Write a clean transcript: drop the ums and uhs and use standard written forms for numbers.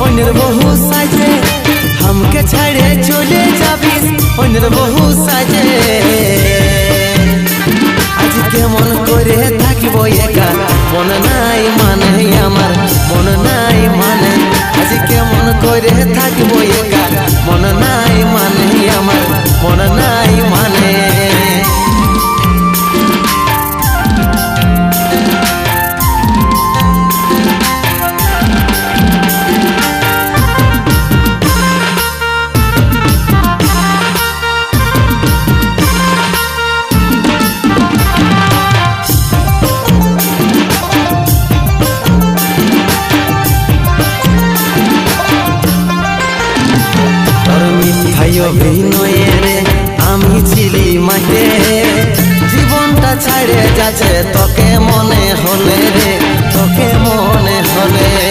অন্যের বহু সাজে हमके ছাড়ে চলে যাবিস অন্যের বহু সাজে আজ কেমন করে থাকিব একা মন নাই মানে আমার মন নাই মানে আজ কেমন করে থাকিব একা মন নাই মানে আমার মন নাই মানে অভিনয়ে আমি ছিলি মাঠে জীবনটা ছাড়ে যাচ্ছে তোকে মনে হলে রে তোকে মনে হলে